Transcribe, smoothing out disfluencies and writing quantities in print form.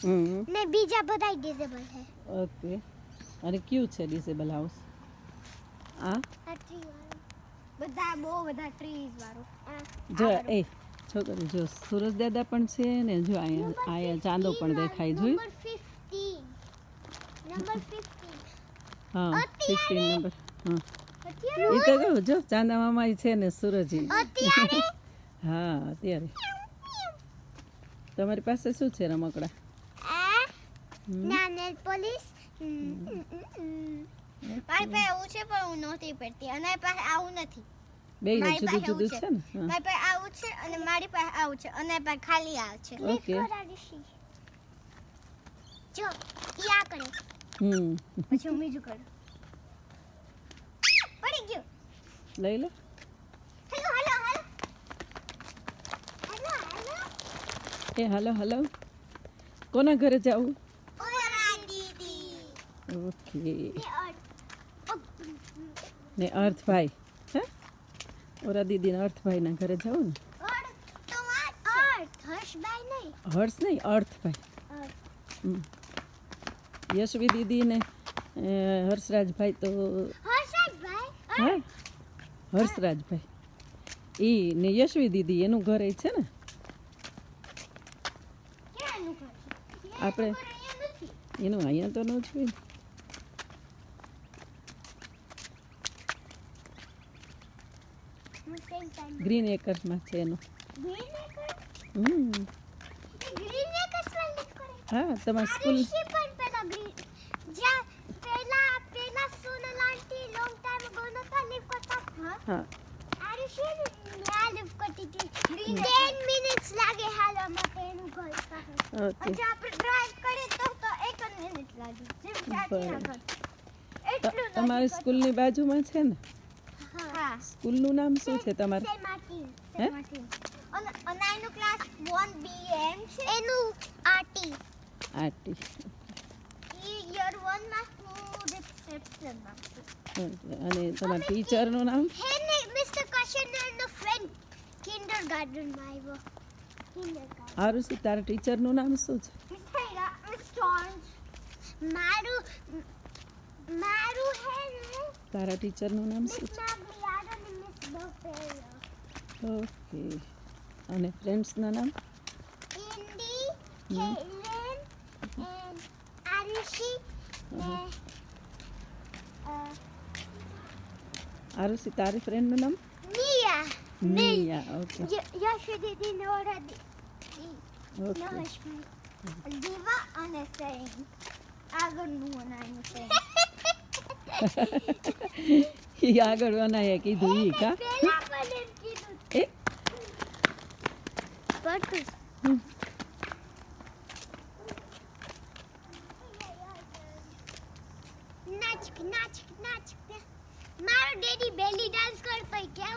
ને બીજા બધા ડિસેબલ છે. ઓકે. અને ક્યુ છે ડિસેબલ હાઉસ? આ આ ટ્રી વાળો બધા બહુ બધા ટ્રીઝ વાળો. જો એ છોકરી જો સુરજ દાદા પણ છે ને જો અહીંયા ચાંદો પણ દેખાય જોયું. નંબર 15. હા 15 નંબર. હા અત્યારે એ તો કહું જો ચાંદા મામા છે ને સૂરજ અત્યારે હા અત્યારે તમારી પાસે શું છે રમકડા? આ નાનેલ પોલીસ મારી પાસે આવું છે પણ હું નહોતી પહેરતી અને પાસે આવું નથી. બે જુદું જુદું છે ને. હા મારી પાસે આવું છે અને મારી પાસે આવું છે અને પાસે ખાલી આ છે. ઓકે. જો યા કરે પછી હું બીજું કરું. પડી ગયું. લઈ લો. Hello hello hello hello hello એ હાલો હાલો કોના ઘરે જાવું? ઓરા દીદી ઓકે. ને ને અર્થભાઈ હે ઓરા દીદી ને અર્થભાઈ ના ઘરે જાવું ને. તો અર્થ હર્ષભાઈ નહીં. હર્ષ નહીં અર્થભાઈ. યશવી દીદી ને હર્ષરાજભાઈ તો હર્ષભાઈ હા હર્ષરાજભાઈ ઈ ને યશવી દીદી એનું ઘર એ છે ને ક્યાંનું ઘર? આપણે અહીંયા નથી. એનું અહીંયા તો ન જોયું ને. હું સેમ ટાઈમ ગ્રીન એકર્સમાં છે એનું. ગ્રીન એકર હમ ગ્રીન એકર સ્મેલ કરે. હા તમારી સ્કૂલ આરુષી પણ પેલા ગ્રીન જ્યાં પેલા સોનલ આંટી લોંગ ટાઈમ અગો નતા લીવ કરતા. હા આરુષી મેં લીવ કરતી હતી. 10 મિનિટ્સ લાગે હાલવા માટે એનું ઘર પાસે. ઓકે અને આપણે ડ્રાઈવ કરીએ તો 1 મિનિટ લાગે. જેમ ચાચીના ઘર. એટલું તમારી સ્કૂલની બાજુમાં છે ને હા સ્કૂલનું નામ શું છે તમારે? Saint martin. હે? Saint martin. અને એનું ક્લાસ 1BM છે. એનું આરટી. આરટી. ઈ યર 1 માં હું રિસેપ્શનમાં છું. અને તમારા ટીચરનું નામ? હે ને મિસ્ટર કશનરનો ફ્રેન્ડ કિન્ડરગાર્ટનમાં આવ્યો. કિન્ડરગાર્ટન. આરુષિ તારા ટીચરનું નામ શું છે? Miss Jones. મારું હે ને તારા ટીચરનું નામ મિસ શું છે? નાગલિયાડ અને મિસ બફેલો. ઓકે. અને ફ્રેન્ડ્સના નામ? Indy, Caitlin, and Arushi, and Arushi તારી ફ્રેન્ડનું નામ? Nia. Nia. Okay Yashudidi Nora okay. Nahashmi. Diva અને Sain. આગળનું બનાવ્યું છે. ઈ આગળ બનાય કીધું ઈ કા પેલા પણ એમ કીધું. એ પડતું. નાચ નાચ નાચ. મારો ડેડી બેલી ડાન્સ કરતો કેવું